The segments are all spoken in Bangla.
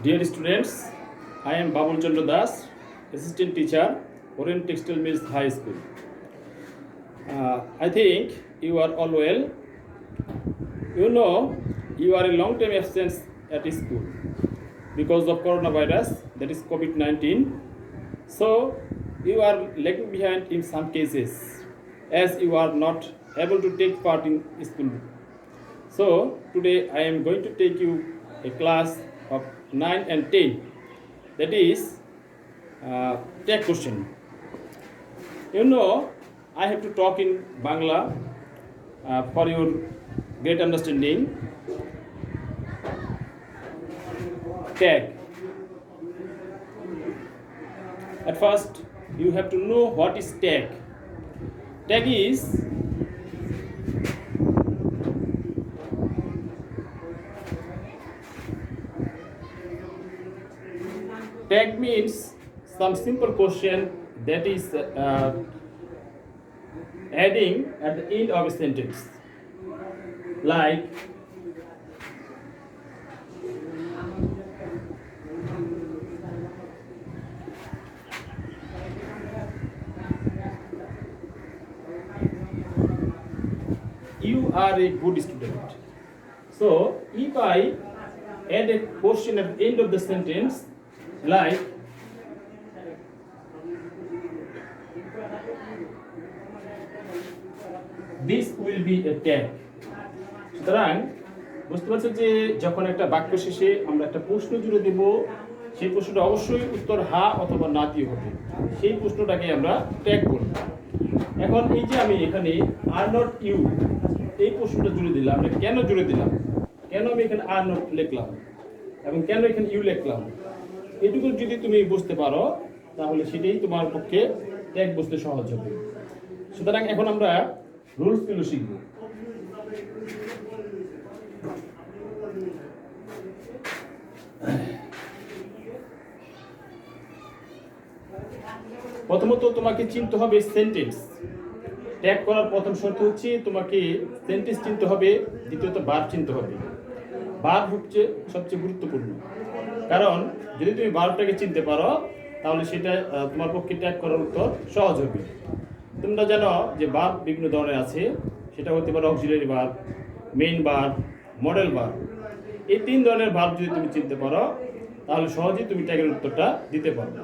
Dear students, I am Babul Chandra Das, assistant teacher, Orient Textile Mills High School. I think you are all well. You know, you are a long time absence at school because of coronavirus, that is COVID-19. So, you are lagging behind in some cases as you are not able to take part in school. So, today I am going to take you a class of 9 and 10, that is tech question. You know, I have to talk in Bangla for your great understanding. Tag. At first, you have to know what is tag. Tag is tag means some simple question that is adding at the end of a sentence, like you are a good student. So if I add a question at the end of the sentence, like this will be a tag. সুতরাং বুঝতে পারছো যে যখন একটা বাক্য শেষে আমরা একটা প্রশ্ন জুড়ে দেব, সেই প্রশ্নটা অবশ্যই উত্তর হা অথবা না দিয়ে হবে। সেই প্রশ্নটাকে আমরা ট্যাগ বলব। এখন এই যে আমি এখানে আর নট ইউ এই প্রশ্নটা জুড়ে দিলাম, কেন জুড়ে দিলাম, কেন আমি এখানে আর নট লিখলাম এবং কেন এখানে ইউ লিখলাম, এটুকু যদি তুমি বুঝতে পারো তাহলে সেটাই তোমার পক্ষে ট্যাগ বুঝতে সহজ হবে। সুতরাং এখন আমরা রুলসগুলো শিখব। প্রথমত তোমাকে চিনতে হবে সেন্টেন্স। ট্যাগ করার প্রথম শর্ত হচ্ছে তোমাকে সেন্টেন্স চিনতে হবে, দ্বিতীয়ত ভার্ব চিনতে হবে। ভার্ব হচ্ছে সবচেয়ে গুরুত্বপূর্ণ, কারণ যদি তুমি ভার্বটাকে চিনতে পারো তাহলে সেটা তোমার পক্ষে ট্যাগ করার উত্তর সহজ হবে। তোমরা জানো যে ভার্ব বিভিন্ন ধরনের আছে, সেটা হতে পারে auxiliary verb, main verb, modal verb. এই তিন ধরনের ভার্ব যদি তুমি চিনতে পারো তাহলে সহজেই তুমি ট্যাগের উত্তরটা দিতে পারবে।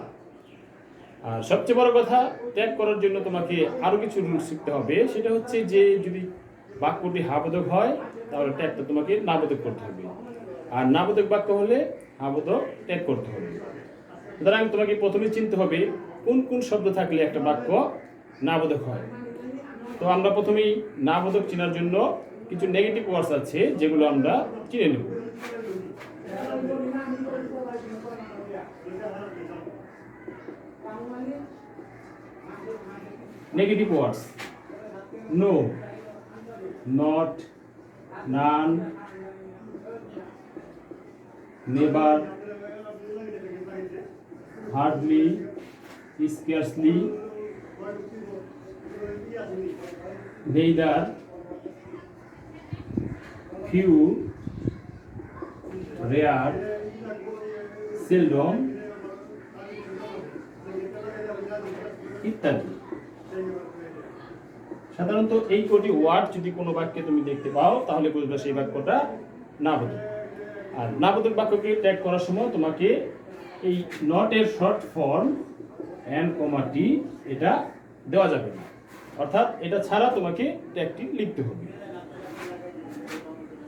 আর সবচেয়ে বড় কথা, ট্যাগ করার জন্য তোমাকে আরও কিছু রুল শিখতে হবে। সেটা হচ্ছে যে যদি বাক্যটি হাবোধক হয় তাহলে ট্যাগটা তোমাকে নাবোধক করতে হবে, আর নাবোধক বাক্য হলে হাবোধক ট্যাগ করতে হবে। সুতরাং তোমাকে প্রথমে চিনতে হবে কোন কোন শব্দ থাকলে একটা বাক্য নাবোধক হয়। তো আমরা প্রথমেই নাবোধক চেনার জন্য কিছু নেগেটিভ ওয়ার্ডস আছে যেগুলো আমরা চিনে নেব। Negative words: no, not, none, never, hardly, scarcely, neither, few, rare, seldom ইত্যাদি। সাধারণত এই কটি ওয়ার্ড যদি কোনো বাক্যে তুমি দেখতে পাও তাহলে বুঝবে সেই বাক্যটা নাবোধক। আর নাবোধক বাক্যকে ট্যাগ করার সময় তোমাকে এই নট এর শর্ট ফর্ম এন্ড কমা টি এটা দেওয়া যাবে না, অর্থাৎ এটা ছাড়া তোমাকে ট্যাগটি লিখতে হবে।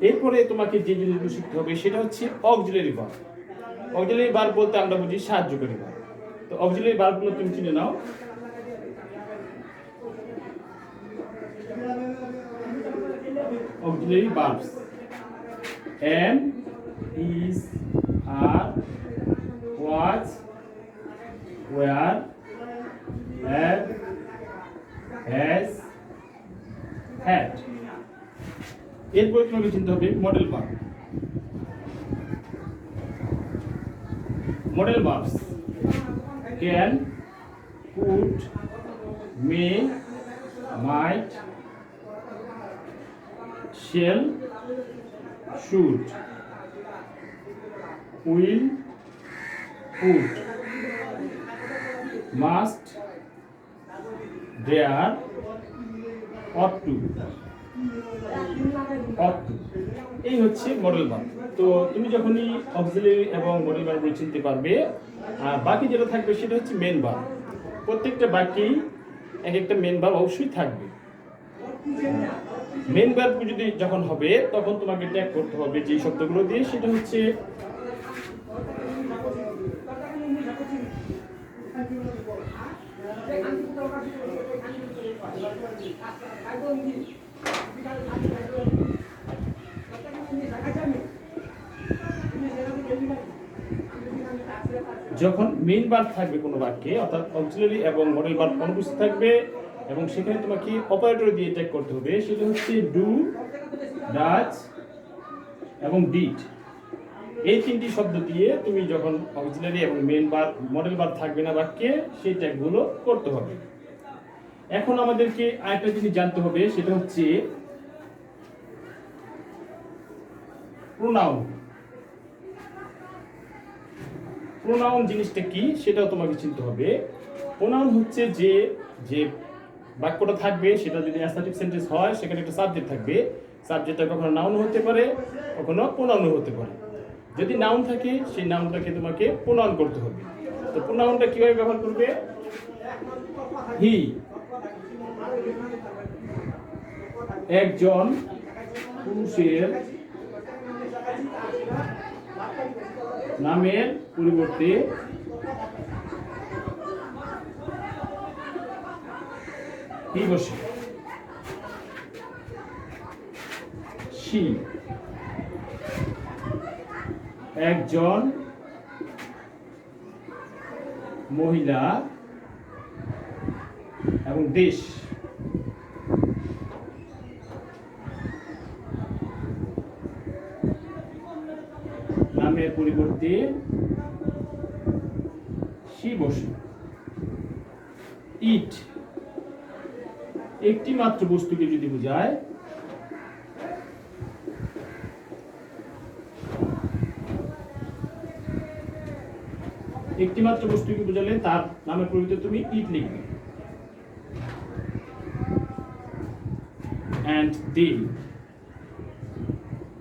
এরপরে তোমাকে যে জিনিসগুলো শিখতে হবে সেটা হচ্ছে অক্সিলারি ভার্ব। অক্সিলারি ভার্ব বলতে আমরা বুঝি সাহায্যকারী ভার্ব। তো অক্সিলারি ভার্বগুলো তুমি চিনে নাও। Auxiliary verbs: am, is, are, was, were, have, has, had। এরপরে তোমাকে চিনতে হবে modal verb. Modal verbs: can, could, may, might, shall, should, will, would, must, dare, ought to, এই হচ্ছে মডেল ভার্ব। তো তুমি যখনই অক্সিলারি এবং মডেল ভার্বগুলো চিনতে পারবে, আর বাকি যেটা থাকবে সেটা হচ্ছে মেন ভার্ব। প্রত্যেকটা বাক্যেই এক একটা মেন ভার্ব অবশ্যই থাকবে। মেন ভার্ব যদি যখন হবে তখন তোমাকে ট্যাগ করতে হবে যে শব্দগুলো দিয়ে, সেটা হচ্ছে যখন মেইন ভার্ব থাকবে কোনো বাক্যে, অর্থাৎ অক্সিলারি এবং মডেল ভার্ব অনুপস্থিত থাকবে এবং সেখানে তোমাকে অপারেটর দিয়ে ট্যাগ করতে হবে, সেটা হচ্ছে ডু, ডাজ এবং ডিড। এই তিনটি শব্দ দিয়ে তুমি যখন অক্সিলারি এবং মেইন ভার্ব মডেল ভার্ব থাকবে না বাক্যে, সেই ট্যাগগুলো করতে হবে। এখন আমাদেরকে আরেকটা জিনিস জানতে হবে, সেটা হচ্ছে প্রোনাউন। প্রোনাউন জিনিসটা কি সেটাও তোমাকে চিনতে হবে। প্রোনাউন হচ্ছে যে যে বাক্যটা থাকবে সেটা যদি অ্যাসার্টিভ সেন্টেন্স হয়, সেখানে একটা সাবজেক্ট থাকবে। সাবজেক্টটা কখনো নাউন হতে পারে, কখনো প্রোনাউন হতে পারে। যদি নাউন থাকে সেই নাউনটাকে তোমাকে প্রোনাউন করতে হবে। তো প্রোনাউনটা কিভাবে ব্যবহার করবে? হি, একজন পুরুষের নামের পরিবর্তে হি বসে। শি, একজন মহিলা এবং দেশ। নামের পরিবর্তে শি বসে। ইট, একটি মাত্র বস্তুকে যদি বোঝায়, একটি মাত্র বস্তুকে বোঝালে তার নামের পরিবর্তে তুমি ইট লিখবে। অ্যান্ড দে,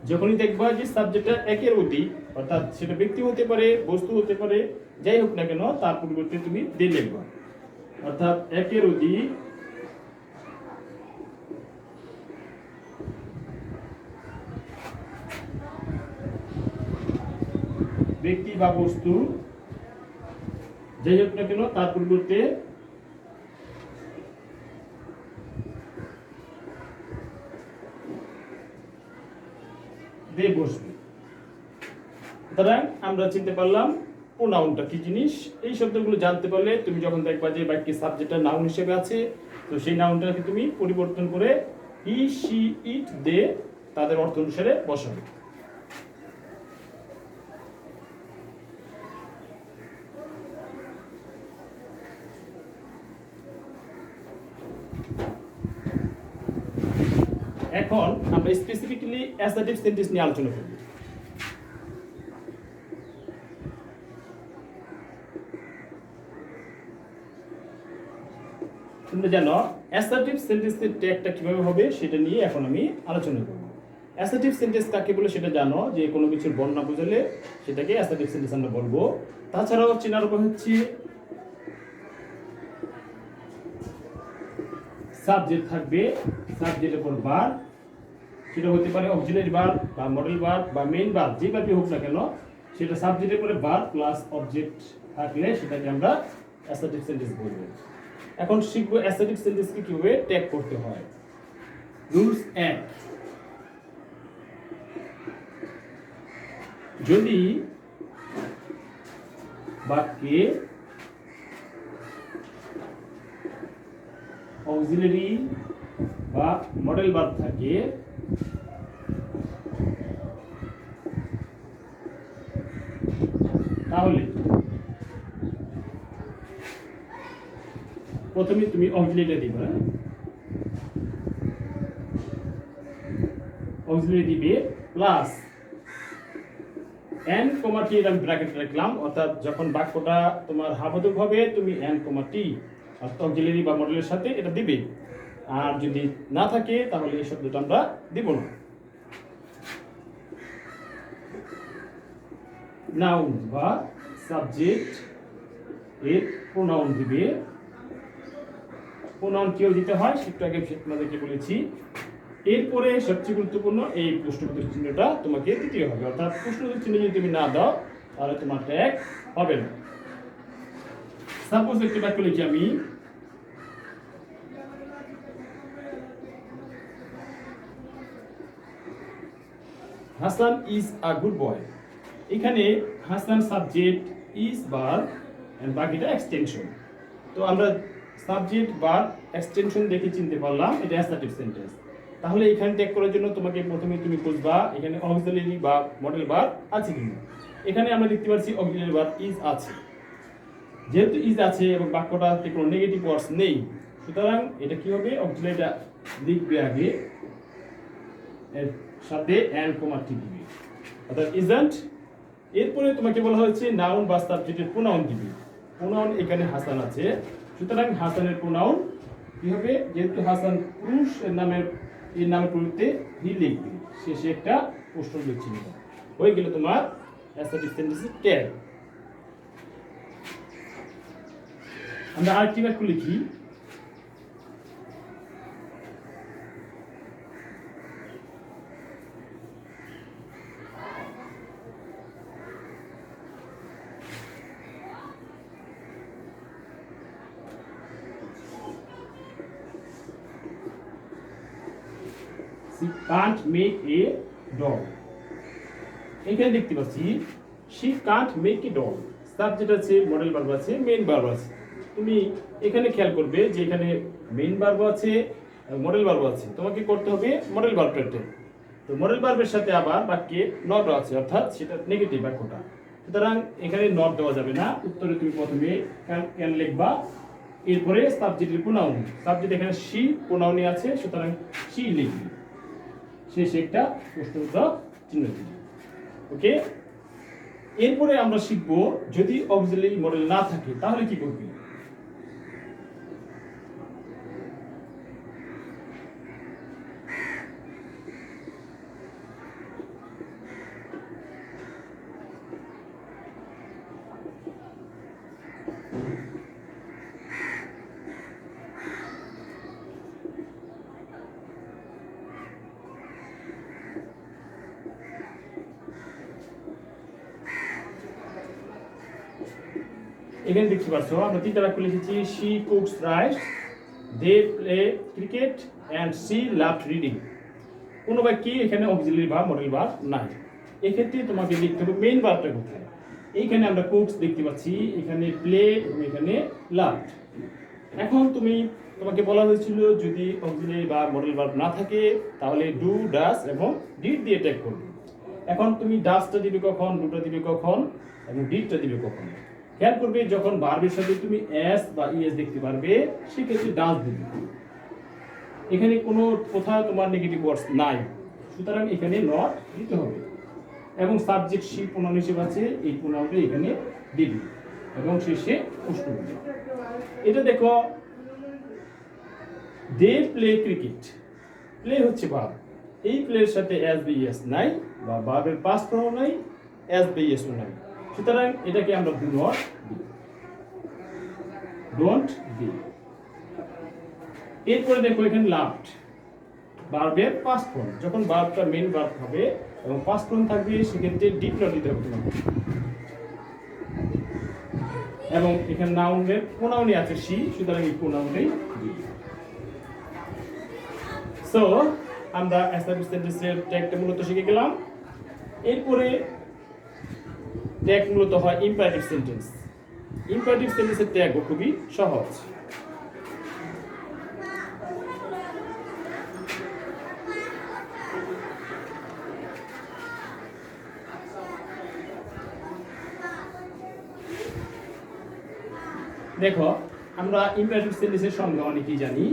যখনই দেখবা যে সাবজেক্টটা একের অধিক, অর্থাৎ সেটা ব্যক্তি হতে পারে, বস্তু হতে পারে, যাই হোক না কেন, তার পরিবর্তে তুমি দে লিখবা। অর্থাৎ একের অধিক ব্যক্তি বা বস্তু যাই হোক না কেন, তার পরিবর্তে দে বসবে। সুতরাং আমরা চিনতে পারলাম প্রোনাউনটা কি জিনিস। এই শব্দগুলো জানতে পারলে তুমি যখন দেখবা যে বাক্যে সাবজেক্টটা নাউন হিসেবে আছে, তো সেই নাউনটাকে তুমি পরিবর্তন করে হি, শি, ইট, দে তাদের অর্থ অনুসারে বসাবে। এখন আমরা স্পেসিফিক্যালি অ্যাসার্টিভ সেন্টেন্স নিয়ে আলোচনা করব। তোমরা জানো অ্যাসার্টিভ সেন্টেন্সের ট্যাগটা কিভাবে হবে সেটা নিয়ে এখন আমি আলোচনা করব। অ্যাসার্টিভ সেন্টেন্স কাকে বলে সেটা জানো, যে কোনো কিছুর বর্ণনা বোঝালে সেটাকে অ্যাসার্টিভ সেন্টেন্স আমরা বলবো। তাছাড়াও চেনার উপায় হচ্ছে সাবজেক্ট থাকবে, সাবজেক্টের পর ভার্ব, সেটা হতে পারে অক্সিলারি ভার্ব বা মডেল ভার্ব বা মেইন ভার্ব, যে ভার্বই হোক না কেন, সেটা সাবজেক্টের পরে ভার্ব প্লাস অবজেক্ট থাকলে সেটাকে আমরা অ্যাসার্টিভ সেন্টেন্স বলবো। এখন শিখবো অ্যাসার্টিভ সেন্টেন্সকে কিভাবে ট্যাগ করতে হয়। রুলস 1, যদি বাক্যে অক্সিলারি বা মডেল ভার্ব থাকে, তাহলে প্রথমে তুমি অক্সিলারিটা দিবে, অক্সিলারি দিবে প্লাস এন কমা টি আমি ব্র্যাকেট রাখলাম, অর্থাৎ যখন বাক্যটা তোমার হাবদক হবে তুমি এন কমা টি অর্থাৎ অক্সিলারি বা মডেলের সাথে এটা দিবে। আর যদি না থাকে তাহলে এই শব্দটা আমরা দিব না। নাউন বা সাবজেক্ট এর প্রোনাউন দিবে। প্রোনাউন কেউ দিতে হয় সেটা আগে তোমাদেরকে বলেছি। এরপরে সবচেয়ে গুরুত্বপূর্ণ এই প্রশ্নবোধক চিহ্নটা তোমাকে দিতে হবে, অর্থাৎ প্রশ্নবোধক চিহ্ন যদি তুমি না দাও তাহলে তোমার ট্যাগ হবে না। সাপোজ একটা বাক্য লিখি আমি, Hasan is a good boy. এখানে Hasan subject, is verb and বাকিটা এক্সটেনশন। তো আমরা সাবজেক্ট ভার্ব এক্সটেনশন দেখে চিনতে পারলাম এটা অ্যাসার্টিভ সেন্টেন্স। তাহলে এখানে ট্যাগ করার জন্য তোমাকে প্রথমে তুমি খুঁজবা এখানে অক্সিলারি বা মডেল ভার্ব আছে কিনা। এখানে আমরা দেখতে পাচ্ছি অক্সিলারি ভার্ব ইজ আছে। যেহেতু ইজ আছে এবং বাক্যটাতে কোনো নেগেটিভ ওয়ার্ডস নেই, সুতরাং এটা কি হবে, অক্সিলারিটা লিখবে আগে, এর সাথে এন্ড কমা টি দিবে, অর্থাৎ ইজন্ট। এরপরে তোমাকে বলা হয়েছে নাউন বা সাবজেক্টের প্রোনাউন দিবে। প্রোনাউন এখানে হাসান আছে, সুতরাং হাসানের প্রোনাউন কি হবে, যেহেতু হাসান পুরুষ এর নামের পরিবর্তে হি লিখবে, শেষে একটা প্রশ্নবোধক চিহ্ন হয়ে গেল তোমার অ্যাসার্টিভ সেন্টেন্সের ট্যাগ। আমরা আরেকটি বাক্য লিখি, she can't make a doll। এখানে দেখতে পাচ্ছি she can't make a doll, subject আছে, মডেল ভার্ব আছে, মেইন ভার্ব আছে। তুমি এখানে খেয়াল করবে যে এখানে মেইন ভার্ব আছে, মডেল ভার্ব আছে, তোমাকে করতে হবে মডেল ভার্বটাতে। তো মডেল ভার্বের সাথে আবার বাক্যে নট আছে, অর্থাৎ সেটা নেগেটিভ বাক্যটা, সুতরাং এখানে নট দেওয়া যাবে না। উত্তরে তুমি প্রথমে ক্যান লিখবা, এরপরে সাবজেক্টের প্রোনাউন, সাবজেক্ট এখানে she প্রোনাউনে আছে, সুতরাং she লিখবে, শেষে একটা প্রশ্নবোধক চিহ্ন দিবে। ওকে, এরপরে আমরা শিখবো যদি অক্সিলারি মডেল না থাকে তাহলে কি করবে। এখানে দেখতে পাচ্ছ আমরা তিনটা বাক্য লিখেছি, she cooks rice, they play cricket and she loved reading। কোন বাক্যে এখানে অক্সিলারি ভার্ব মডেল ভার্ব নাই, এক্ষেত্রে তোমাকে লিখতে হবে মেইন ভার্বটা কোথায়। এইখানে আমরা কুকস দেখতে পাচ্ছি, এখানে প্লে এবং এখানে লাভড। এখন তোমাকে বলা হয়েছিল যদি অক্সিলারি বা মডেল ভার্ব না থাকে তাহলে ডু, ডাস এবং ডিড দিয়ে ট্যাগ করবে। এখন তুমি ডাসটা দিবে কখন, ডুটা দিবে কখন এবং ডিডটা দিবে কখন। খেয়াল করবে যখন ভার্বের সাথে তুমি এস বা ইএস দেখতে পারবে সেক্ষেত্রে ডাস দিবে। এখানে কোনো কোথাও তোমার নেগেটিভ ওয়ার্ডস নাই, সুতরাং এখানে নট দিতে হবে। এবং সাবজেক্ট শি প্রোনাউন হিসেবে আছে, এই প্রোনাউনটা এখানে দিবে এবং শেষে প্রশ্ন দিবে। এটা দেখো, দে প্লে ক্রিকেট, প্লে হচ্ছে ভার্ব, এই প্লের সাথে এস বি এস নাই বা ভার্বের পাস্ট ফর্ম নাই, এস বি এস নাই, সুতরাং এটাকে আমরা ডু নট দিই, ডোন্ট দিই। এরপরে দেখো এখানে লাভড, ভার্বের পাস্ট ফর্ম, যখন ভার্বটা মেইন ভার্ব হবে এবং পাস্ট ফর্ম থাকবে সেক্ষেত্রে ডিড নট দিতে হবে তোমাকে। এবং এখানে নাউনের প্রোনাউনে আছে she, সুতরাং এই প্রোনাউনটাই দিই। সো আমরা অ্যাসার্টিভ সেন্টেন্সের ট্যাগটা মূলত শিখে গেলাম। এরপরে ট্যাগ মূলত হয় ইম্পারেটিভ সেন্টেন্স। ইম্পারেটিভ সেন্টেন্সের ট্যাগও খুবই সহজ। দেখো আমরা ইম্পারেটিভ সেন্টেন্সের সংজ্ঞা অনেকেই জানি।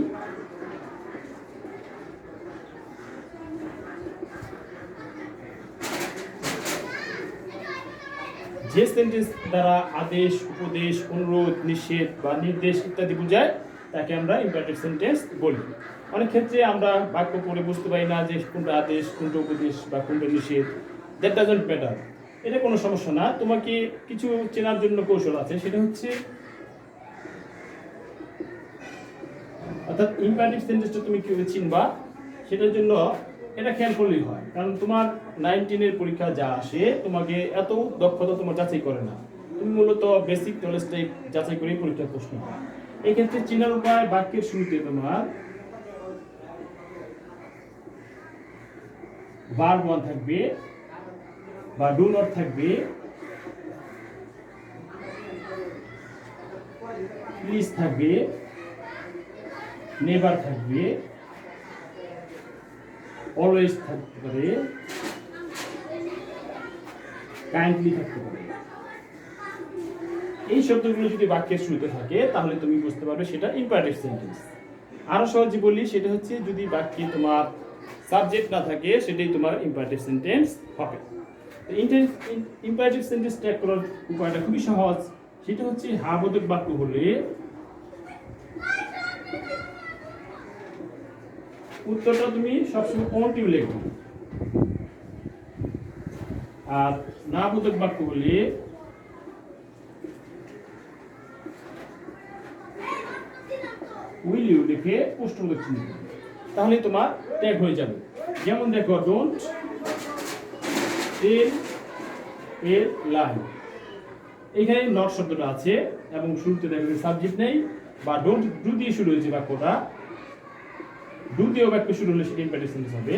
যে সেন্টেন্স দ্বারা আদেশ, উপদেশ, অনুরোধ, নিষেধ বা নির্দেশ ইত্যাদি বোঝায় তাকে আমরা ইম্পারেটিভ সেন্টেন্স বলি। অনেক ক্ষেত্রে আমরা বাক্য পড়ে বুঝতে পারি না যে কোনটা আদেশ, কোনটা উপদেশ বা কোনটা নিষেধ। দ্যাট ডাজন্ট ম্যাটার, এটা কোনো সমস্যা না। তোমাকে কিছু চেনার জন্য কৌশল আছে, সেটা হচ্ছে অর্থাৎ ইম্পারেটিভ সেন্টেন্সটা তুমি কিভাবে চিনবা সেটার জন্য এটা খেয়াল করলেই হয়। কারণ তোমার 19-এর পরীক্ষা যা আসে তোমাকে এত দক্ষতা তোমার যাচাই করে না, তুমি মূলত বেসিক নলেজটাই যাচাই করেই পরীক্ষার প্রশ্ন হয়। এই ক্ষেত্রে চেনার উপায়, বাক্যের শুরুতে তোমার ভার্ব 1 থাকবে বা ডু নট থাকবে, প্লিজ থাকবে, নেভার থাকবে, অলওয়েজ থাকতে পারে, কাইন্ডলি থাকতে পারে। এই শব্দগুলো যদি বাক্যের শুরুতে থাকে তাহলে তুমি বুঝতে পারবে সেটা ইম্পারেটিভ সেন্টেন্স। আরো সহজে বলি, সেটা হচ্ছে যদি বাক্যে তোমার সাবজেক্ট না থাকে সেটাই তোমার ইম্পারেটিভ সেন্টেন্স হবে। ইম্পারেটিভ সেন্টেন্স ট্র্যাক করার উপায়টা খুবই সহজ, সেটা হচ্ছে হা-বোধক বাক্য হলে উত্তরটা তুমি সবসময় অনটিভ লিখবে, আর না বোধক বাক্য হলে উইল ইউ লিখে প্রশ্নবোধক চিহ্ন দিবে, তাহলে তোমার ট্যাগ হয়ে যাবে। যেমন দেখো, ডোন্ট টেল এ লাই, এখানে নট শব্দটা আছে এবং শুরুতে দেখো সাবজেক্ট নেই, বা ডোন্ট ডু দিয়ে শুরু হয়েছে বাক্যটা, ডু দিয়ে বাক্য শুরু হলে সেটা ইম্পারেটিভ সেন্টেন্স হবে।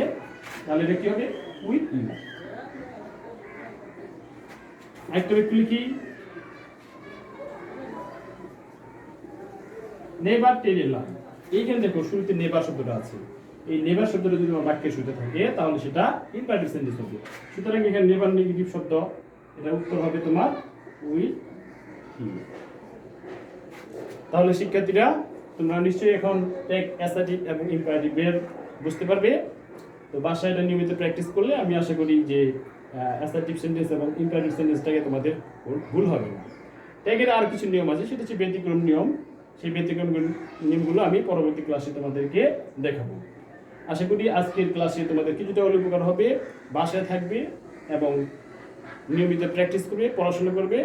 তাহলে এটা কি হবে? With you. আরেকটা বাক্য লিখি, নেভার টেল এ লাই, এইখানে দেখো শুরুতে নেভার শব্দটা আছে, এই নেভার শব্দটা যদি আমার বাক্যের শুরুতে থাকে তাহলে সেটা ইম্পারেটিভ সেন্টেন্স হবে। সুতরাং এখানে নেভার নেগেটিভ শব্দ, এটা উত্তর হবে তোমার উইথ ইউ। তাহলে শিক্ষার্থীরা তোমরা নিশ্চয়ই এখন টেক অ্যাসার্টিভ এবং ইম্পারেটিভ এর বুঝতে পারবে। তো বাসায় এটা নিয়মিত প্র্যাকটিস করলে আমি আশা করি যে অ্যাসার্টিভ সেন্টেন্স এবং ইম্পারেটিভ সেন্টেন্সটাকে তোমাদের ভুল হবে না। ট্যাগের আর কিছু নিয়ম আছে, সেটা হচ্ছে ব্যতিক্রম নিয়ম। সেই ব্যতিক্রম নিয়মগুলো আমি পরবর্তী ক্লাসে তোমাদেরকে দেখাবো। আশা করি আজকের ক্লাসে তোমাদের কিছুটা হলে উপকার হবে। বাসায় থাকবে এবং নিয়মিত প্র্যাকটিস করবে, পড়াশোনা করবে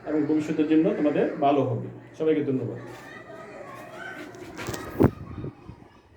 এবং ভবিষ্যতের জন্য তোমাদের ভালো হবে। সবাইকে ধন্যবাদ।